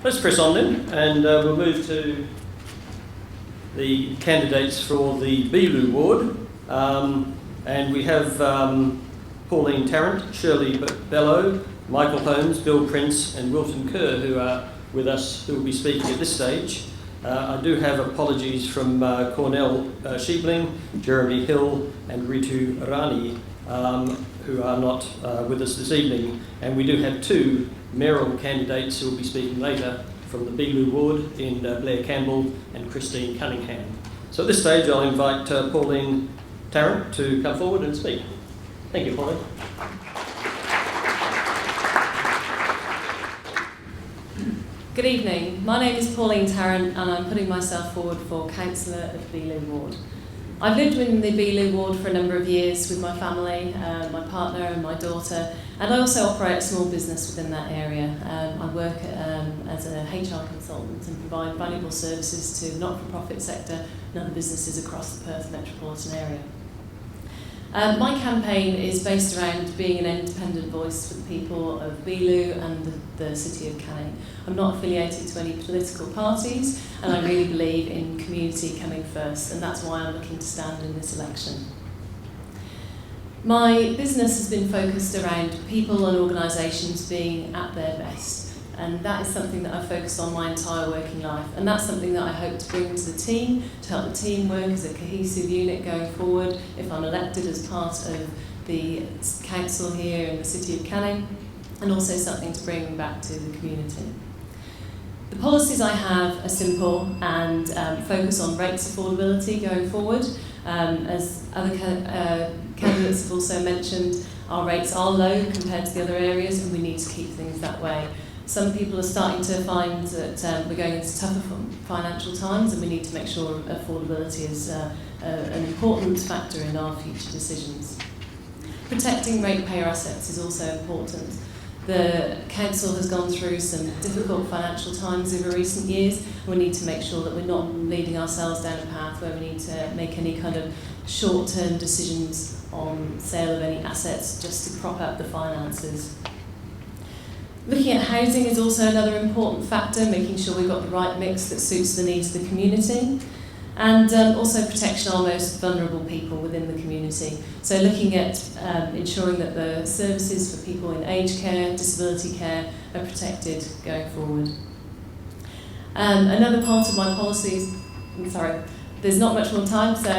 Let's press on then, and we'll move to the candidates for the Beeloo ward. And we have Pauline Tarrant, Shirley Beeloo, Michael Holmes, Bill Prince and Wilton Kerr, who are with us, who will be speaking at this stage. I do have apologies from Cornell Sheebling, Jeremy Hill and Ritu Rani, who are not with us this evening. And we do have two mayoral candidates who will be speaking later from the Beeloo ward in Blair Campbell and Christine Cunningham. So at this stage I'll invite Pauline Tarrant to come forward and speak. Thank you, Pauline. Good evening. My name is Pauline Tarrant and I'm putting myself forward for Councillor of the Beeloo ward. I've lived in the Beeloo ward for a number of years with my family, my partner and my daughter, and I also operate a small business within that area. I work as a HR consultant and provide valuable services to the not-for-profit sector and other businesses across the Perth metropolitan area. My campaign is based around being an independent voice for the people of Beeloo and the city of Canning. I'm not affiliated to any political parties and I really believe in community coming first, and that's why I'm looking to stand in this election. My business has been focused around people and organisations being at their best, and that is something that I've focused on my entire working life, and that's something that I hope to bring to the team, to help the team work as a cohesive unit going forward if I'm elected as part of the council here in the city of Canning, and also something to bring back to the community. The policies I have are simple and focus on rates affordability going forward. As other candidates have also mentioned, our rates are low compared to the other areas and we need to keep things that way. Some people are starting to find that we're going into tougher financial times and we need to make sure affordability is an important factor in our future decisions. Protecting ratepayer assets is also important. The council has gone through some difficult financial times over recent years. We need to make sure that we're not leading ourselves down a path where we need to make any kind of short-term decisions on sale of any assets just to prop up the finances. Looking at housing is also another important factor, making sure we've got the right mix that suits the needs of the community, and also protection of our most vulnerable people within the community. So looking at ensuring that the services for people in aged care, disability care are protected going forward. Another part of my policies, there's not much more time, so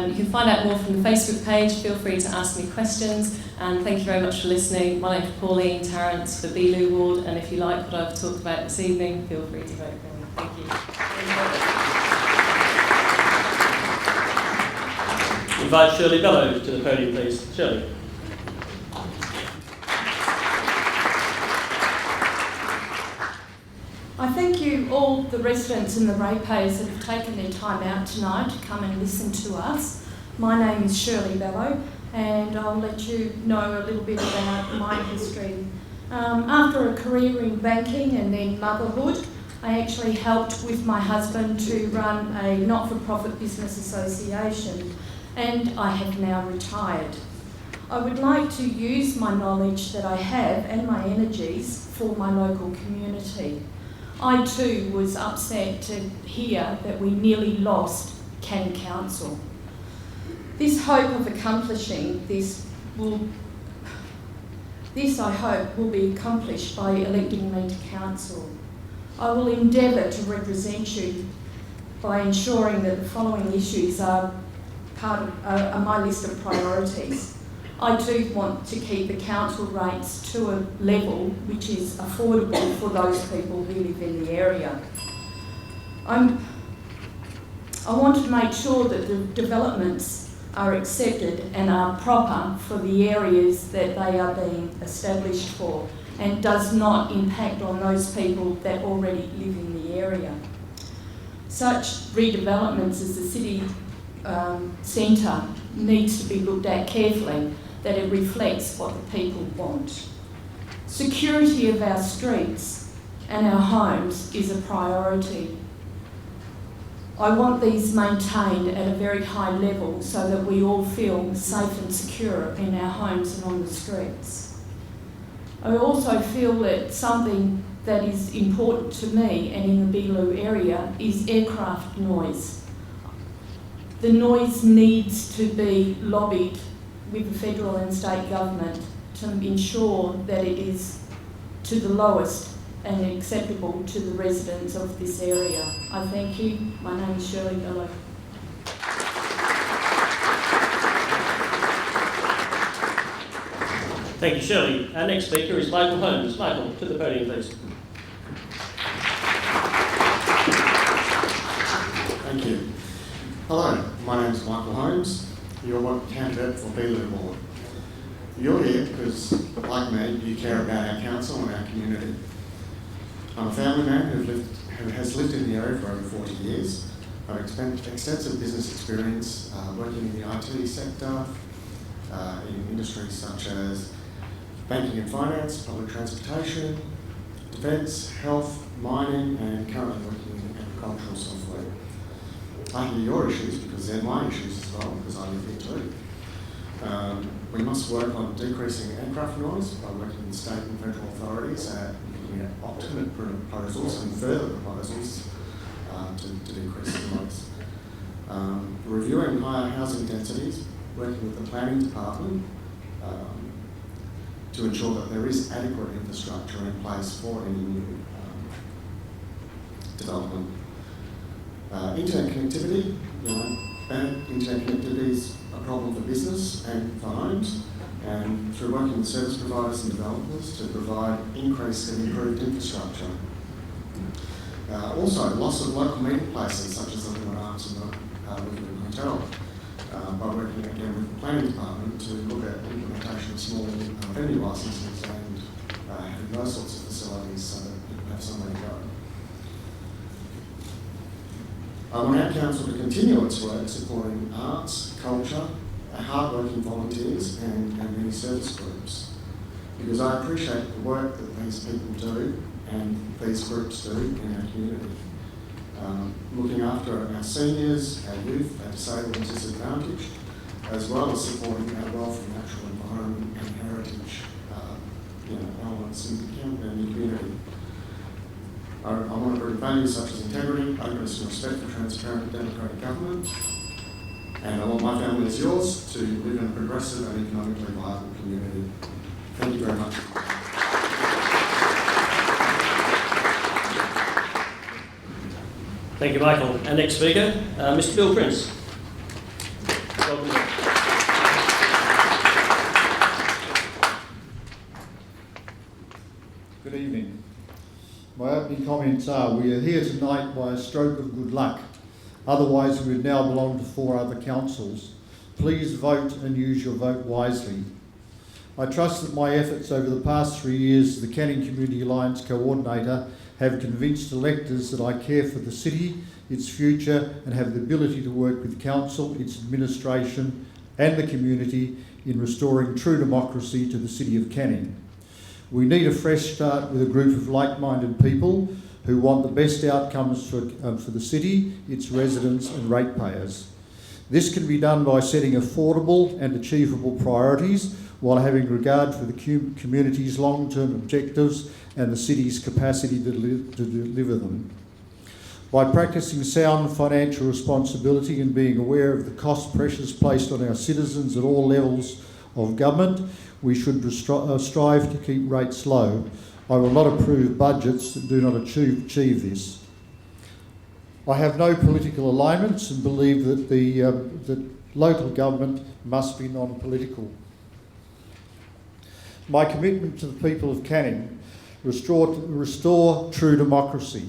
you can find out more from the Facebook page. Feel free to ask me questions, and thank you very much for listening. My name is Pauline Tarrant for Beeloo ward, and if you like what I've talked about this evening, feel free to vote for me. Thank you. Invite Shirley Beeloo to the podium, please. Shirley. I thank you all, the residents and the ratepayers that have taken their time out tonight to come and listen to us. My name is Shirley Beeloo and I'll let you know a little bit about my history. After a career in banking and then motherhood, I actually helped with my husband to run a not-for-profit business association, and I have now retired. I would like to use my knowledge that I have and my energies for my local community. I too was upset to hear that we nearly lost Canning Council. This hope of accomplishing this I hope will be accomplished by electing me to council. I will endeavour to represent you by ensuring that the following issues are my list of priorities. I do want to keep the council rates to a level which is affordable for those people who live in the area. I want to make sure that the developments are accepted and are proper for the areas that they are being established for and does not impact on those people that already live in the area. Such redevelopments as the city centre needs to be looked at carefully, that it reflects what the people want. Security of our streets and our homes is a priority. I want these maintained at a very high level so that we all feel safe and secure in our homes and on the streets. I also feel that something that is important to me and in the Beeloo area is aircraft noise. The noise needs to be lobbied with the federal and state government to ensure that it is to the lowest and acceptable to the residents of this area. I thank you. My name is Shirley Beeloo. Thank you, Shirley. Our next speaker is Michael Holmes. Michael, to the podium, please. Thank you. Hello, my name is Michael Holmes. You're a candidate for Beeloo Board. You're here because, like me, you care about our council and our community. I'm a family man who has lived in the area for over 40 years. I've extensive business experience working in the IT sector, in industries such as banking and finance, public transportation, defence, health, mining, and currently working in agricultural software. I hear your issues because they're my issues as well, because I live here too. We must work on decreasing aircraft noise by working with state and federal authorities at looking at alternate proposals and further proposals to decrease the noise. Reviewing higher housing densities, working with the planning department to ensure that there is adequate infrastructure in place for any new development. Internet connectivity, bad internet connectivity is a problem for business and for homes, and through working with service providers and developers to provide increased and improved infrastructure. Also, loss of local meeting places such as the Limit Arms and the Beeloo Hotel, by working again with the planning department to look at implementation of small venue licences and having those sorts of facilities so that people have somewhere to go. I want our council to continue its work supporting arts, culture, hard-working volunteers and many service groups, because I appreciate the work that these people do and these groups do in our community. Looking after our seniors, our youth, our disabled and disadvantaged, as well as supporting our wealth and natural environment and heritage elements in the community. I want to bring values such as integrity, openness and respect for transparent democratic government, and I want my family as yours to live in a progressive and economically viable community. Thank you very much. Thank you, Michael. Our next speaker, Mr. Bill Prince. Welcome. Good evening. My opening comments are, we are here tonight by a stroke of good luck. Otherwise, we would now belong to 4 other councils. Please vote and use your vote wisely. I trust that my efforts over the past 3 years as the Canning Community Alliance Coordinator have convinced electors that I care for the city, its future, and have the ability to work with council, its administration, and the community in restoring true democracy to the city of Canning. We need a fresh start with a group of like-minded people who want the best outcomes for the city, its residents and ratepayers. This can be done by setting affordable and achievable priorities while having regard for the community's long-term objectives and the city's capacity to deliver them. By practising sound financial responsibility and being aware of the cost pressures placed on our citizens at all levels of government, we should strive to keep rates low. I will not approve budgets that do not achieve this. I have no political alignments and believe that that local government must be non-political. My commitment to the people of Canning: restore true democracy,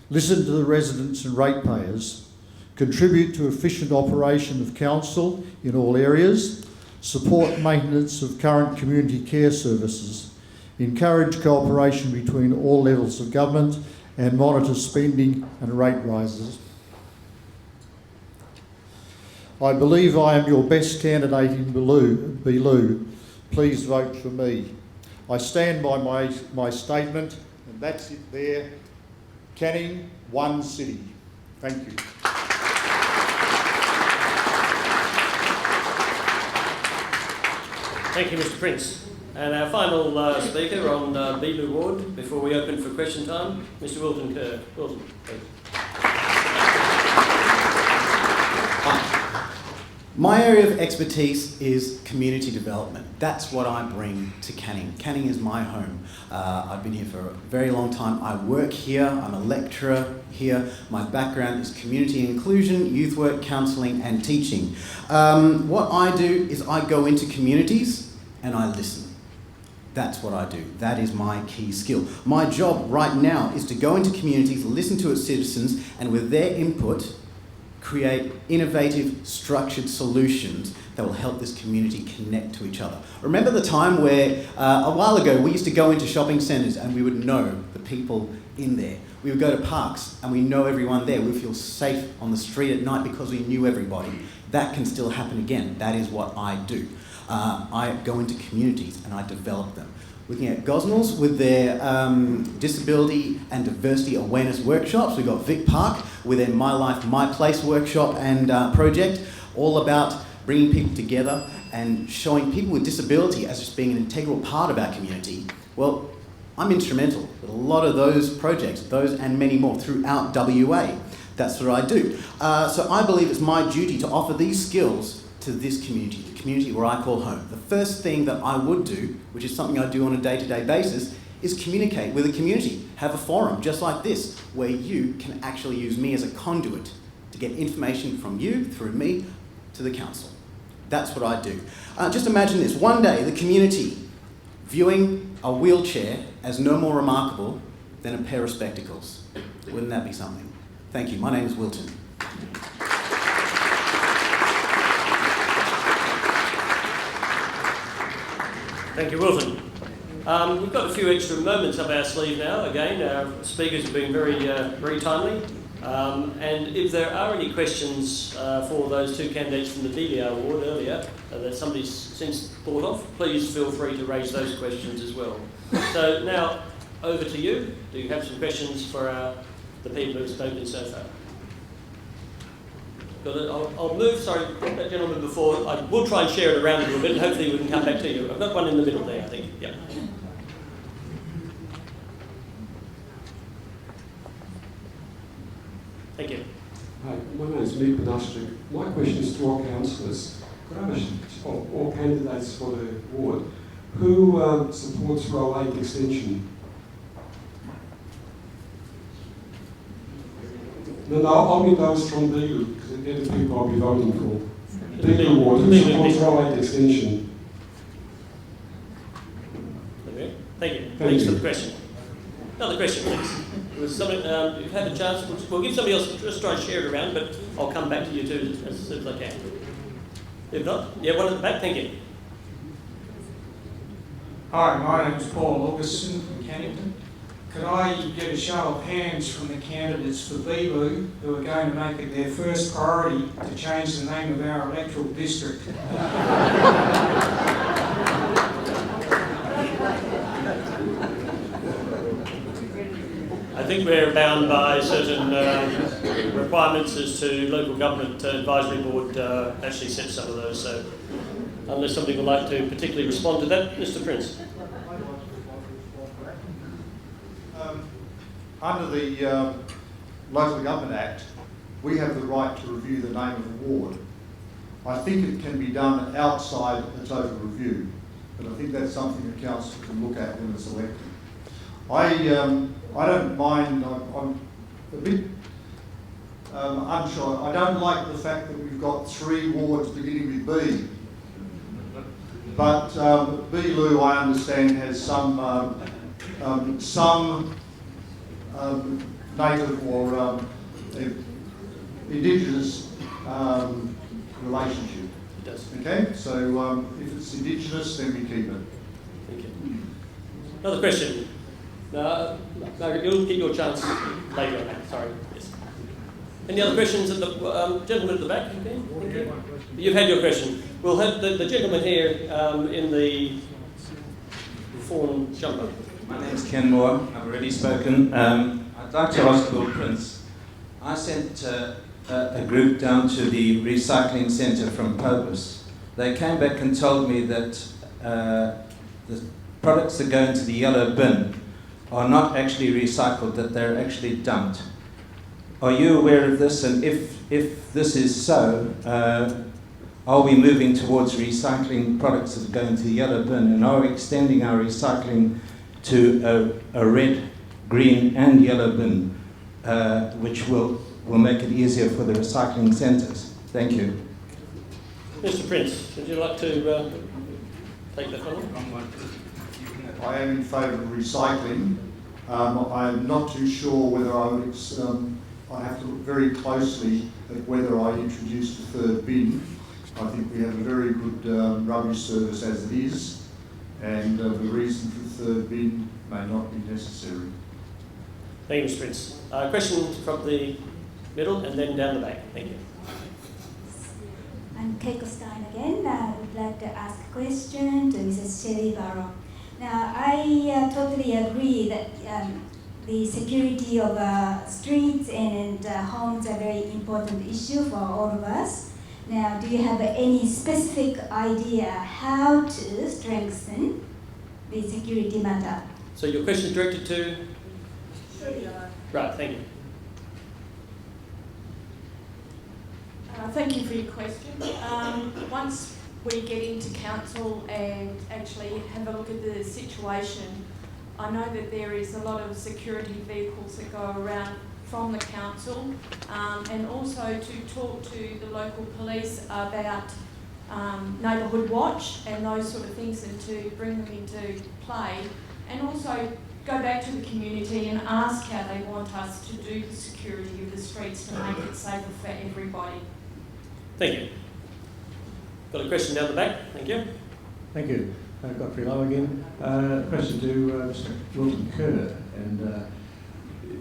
listen to the residents and ratepayers, contribute to efficient operation of council in all areas, support maintenance of current community care services, encourage cooperation between all levels of government, and monitor spending and rate rises. I believe I am your best candidate in Beeloo. Please vote for me. I stand by my statement, and that's it there. Canning, one city. Thank you. Thank you, Mr. Prince. And our final speaker on Beeloo Ward, before we open for question time, Mr. Wilton Kerr. Wilton, please. My area of expertise is community development. That's what I bring to Canning. Canning is my home. I've been here for a very long time. I work here. I'm a lecturer here. My background is community inclusion, youth work, counselling and teaching. What I do is I go into communities and I listen. That's what I do. That is my key skill. My job right now is to go into communities, listen to its citizens, and with their input, create innovative, structured solutions that will help this community connect to each other. Remember the time where, a while ago, we used to go into shopping centres and we would know the people in there. We would go to parks and we know everyone there. We would feel safe on the street at night because we knew everybody. That can still happen again. That is what I do. I go into communities and I develop them. Looking at Gosnells with their disability and diversity awareness workshops. We've got Vic Park with their My Life, My Place workshop and project, all about bringing people together and showing people with disability as just being an integral part of our community. Well, I'm instrumental with a lot of those projects, those and many more throughout WA. That's what I do. So I believe it's my duty to offer these skills to this community, the community where I call home. The first thing that I would do, which is something I do on a day-to-day basis, is communicate with the community. Have a forum just like this, where you can actually use me as a conduit to get information from you, through me, to the council. That's what I do. Just imagine this, one day the community viewing a wheelchair as no more remarkable than a pair of spectacles. Wouldn't that be something? Thank you, my name is Wilton. Thank you, Wilton. We've got a few extra moments up our sleeve now. Again, our speakers have been very timely. And if there are any questions for those two candidates from the Beeloo Award earlier that somebody's since thought of, please feel free to raise those questions as well. So now, over to you. Do you have some questions for the people who have spoken so far? I'll move, sorry, that gentleman before. I will try and share it around a little bit and hopefully we can come back to you. I've got one in the middle there, I think. Yeah. Thank you. Hi, my name is Mick Benastrik. My question is to all councillors. Could I have all candidates for the ward? Who supports Roll 8 extension? No, only those from Beeloo, because they're the people I'll be voting for. Beeloo ward, who supports Roll 8 extension? Okay. Thank you. Thanks for the question. Another question, please. Was something, you've had a chance, we'll give somebody else, just try and share it around, but I'll come back to you too as soon as I can. If not, yeah, one at the back, thank you. Hi, my name's Paul Augustin from Cannington. Could I get a show of hands from the candidates for Beeloo who are going to make it their first priority to change the name of our electoral district? I think we're bound by certain requirements as to local government advisory board actually set some of those, so unless somebody would like to particularly respond to that, Mr. Prince. Under the Local Government Act, we have the right to review the name of the ward. I think it can be done outside a total review, but I think that's something the council can look at when it's elected. I don't mind, I'm a bit unsure. I don't like the fact that we've got 3 wards beginning with B. But Beeloo, I understand, has some native or Indigenous relationship. It does. Okay, so if it's Indigenous, then we keep it. Thank you. Another question. Margaret, you'll get your chance later on that. Sorry. Yes. Any other questions at the gentleman at the back? Okay. Thank you. You've had your question. We'll have the gentleman here in the fawn jumper. My name's Ken Moore. I've already spoken. I'd like to ask Bill Prince. I sent a group down to the recycling centre from Pobus. They came back and told me that the products that go into the yellow bin are not actually recycled, that they're actually dumped. Are you aware of this? And if this is so, are we moving towards recycling products that go into the yellow bin? And are we extending our recycling to a red, green and yellow bin, which will make it easier for the recycling centres? Thank you. Mr. Prince, would you like to take that one? I am in favour of recycling. I'm not too sure whether I would. I have to look very closely at whether I introduce the third bin. I think we have a very good rubbish service as it is, and the reason for the third bin may not be necessary. Thank you, Mr. Prince. Question from the middle and then down the back. Thank you. I'm Keiko Stein again. I would like to ask a question to Mrs. Shelley Barrow. Now, I totally agree that the security of streets and homes are a very important issue for all of us. Now, do you have any specific idea how to strengthen the security matter? So your question is directed to? Right, thank you. Thank you for your question. Once we get into council and actually have a look at the situation, I know that there is a lot of security vehicles that go around from the council, and also to talk to the local police about neighbourhood watch and those sort of things, and to bring them into play, and also go back to the community and ask how they want us to do the security of the streets to make it safer for everybody. Thank you. Got a question down the back. Thank you. Thank you. Godfrey Lowe again. Question to Mr. Wilton Kerr. And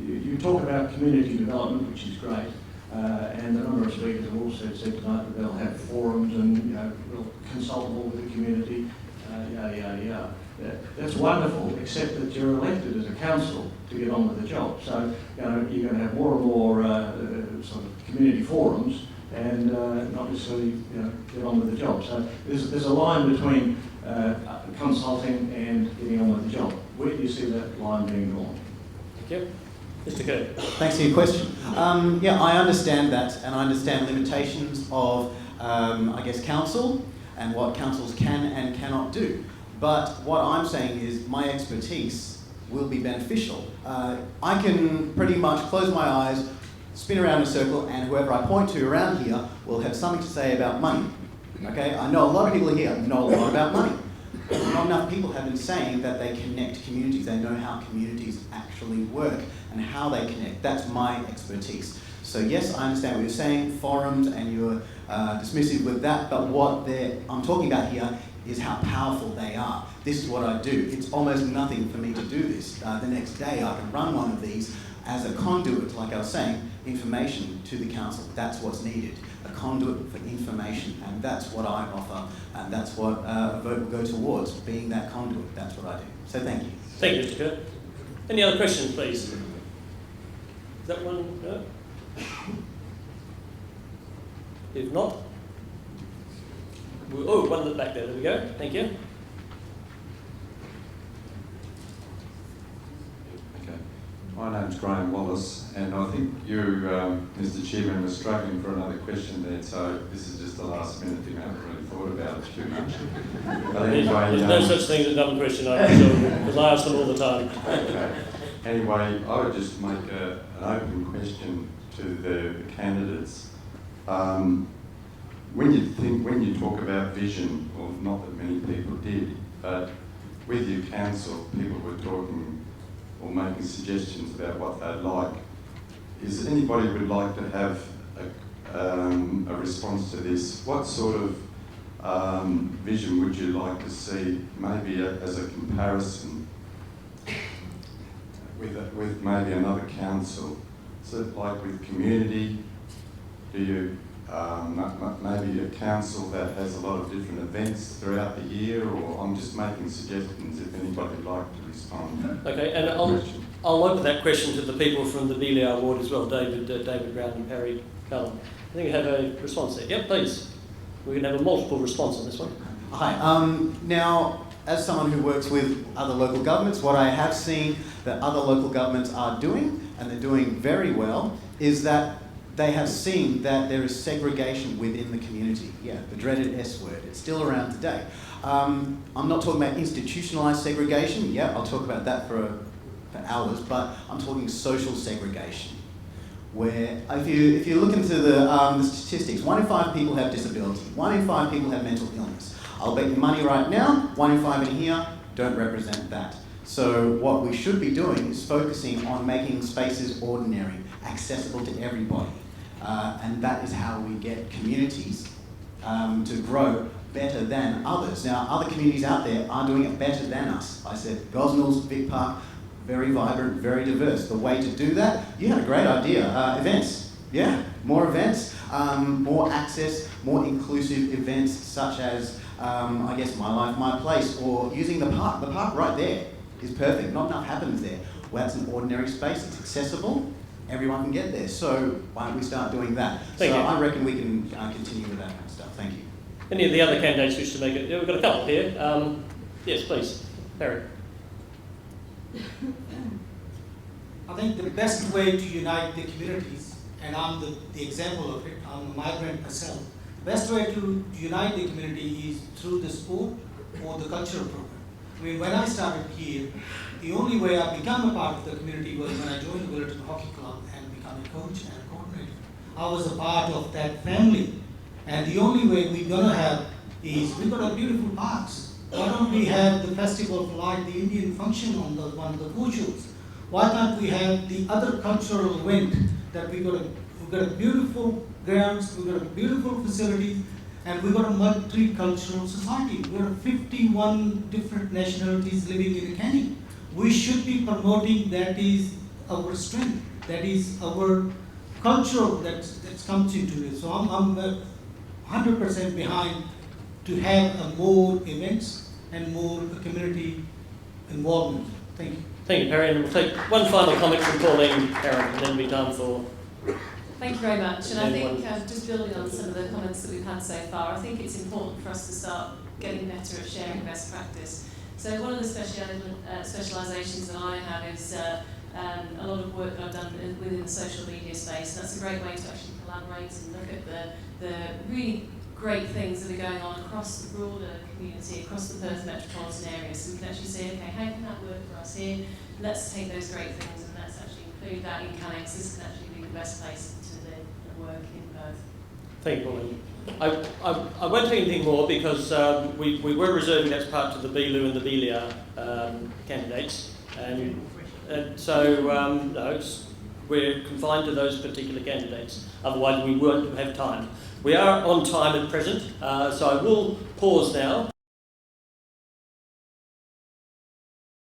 you talk about community development, which is great, and a number of speakers have also said tonight that they'll have forums and we'll consult more with the community, yada, yada, yada. That's wonderful, except that you're elected as a council to get on with the job. So you're going to have more and more sort of community forums, and not necessarily get on with the job. So there's a line between consulting and getting on with the job. Where do you see that line being drawn? Thank you. Mr. Kerr. Thanks for your question. Yeah, I understand that, and I understand limitations of, I guess, council and what councils can and cannot do. But what I'm saying is my expertise will be beneficial. I can pretty much close my eyes, spin around in a circle, and whoever I point to around here will have something to say about money. Okay, I know a lot of people here know a lot about money. Not enough people have been saying that they connect communities. They know how communities actually work and how they connect. That's my expertise. So yes, I understand what you're saying, forums, and you're dismissive with that, but what I'm talking about here is how powerful they are. This is what I do. It's almost nothing for me to do this. The next day I can run one of these as a conduit, like I was saying, information to the council. That's what's needed. A conduit for information, and that's what I offer, and that's what a vote will go towards, being that conduit. That's what I do. So thank you. Thank you, Mr. Kerr. Any other questions, please? Is that one? No? If not, one at the back there. There we go. Thank you. My name's Graham Wallace, and I think you, Mr. Chairman, were struggling for another question there, so this is just a last minute thing. I haven't really thought about it too much. But anyway, there's no such thing as a dumb question, I'm sure, because I ask them all the time. Okay. Anyway, I would just make an open question to the candidates. When you talk about vision, well, not that many people did, but with your council, people were talking or making suggestions about what they'd like. Is anybody would like to have a response to this? What sort of vision would you like to see, maybe as a comparison with maybe another council? So like with community, do you maybe a council that has a lot of different events throughout the year, or I'm just making suggestions if anybody would like to respond. Okay, and I'll open that question to the people from the Beeloo ward as well, David Brown and Perry Cullen. I think you have a response there. Yep, please. We're going to have a multiple response on this one. Hi. Now, as someone who works with other local governments, what I have seen that other local governments are doing, and they're doing very well, is that they have seen that there is segregation within the community. Yeah, the dreaded S word. It's still around today. I'm not talking about institutionalised segregation. Yeah, I'll talk about that for hours, but I'm talking social segregation. Where if you look into the statistics, 1 in 5 people have disability, 1 in 5 people have mental illness. I'll bet you money right now, 1 in 5 in here don't represent that. So what we should be doing is focusing on making spaces ordinary, accessible to everybody. And that is how we get communities to grow better than others. Now, other communities out there are doing it better than us. I said Gosnells, Vic Park, very vibrant, very diverse. The way to do that, you had a great idea, events. Yeah, more events, more access, more inclusive events such as, I guess, My Life, My Place, or using the park. The park right there is perfect. Not enough happens there. Well, that's an ordinary space, it's accessible, everyone can get there. So why don't we start doing that? Thank you. I reckon we can continue with that kind of stuff. Thank you. Any of the other candidates wish to make it? Yeah, we've got a couple here. Yes, please. Harry. I think the best way to unite the communities, and I'm the example of it, I'm a migrant myself, the best way to unite the community is through the sport or the cultural program. I mean, when I started here, the only way I became a part of the community was when I joined the Beeloo Hockey Club and became a coach and a coordinator. I was a part of that family. And the only way we're going to have is, we've got a beautiful parks. Why don't we have the Festival of Light, the Indian function on one of the co-shows? Why can't we have the other cultural event that we've got a beautiful grounds, we've got a beautiful facility, and we've got a multicultural society. We've got 51 different nationalities living in Canning. We should be promoting that is our strength, that is our culture that comes into it. So I'm 100% behind to have more events and more community involvement. Thank you. Thank you, Perry. And we'll take one final comment from Pauline Tarrant, and then be done for. Thank you very much. And I think, just building on some of the comments that we've had so far, I think it's important for us to start getting better at sharing best practice. So one of the specialisations that I have is a lot of work that I've done within the social media space. And that's a great way to actually collaborate and look at the really great things that are going on across the broader community, across the Perth metropolitan area. So we can actually say, okay, how can that work for us here? Let's take those great things and let's actually include that in Canning, because this can actually be the best place to live and work in Perth. Thank you, Pauline. I won't say anything more because we were reserving that part to the Beeloo and the Belia candidates. And so no, we're confined to those particular candidates. Otherwise we won't have time. We are on time at present, so I will pause now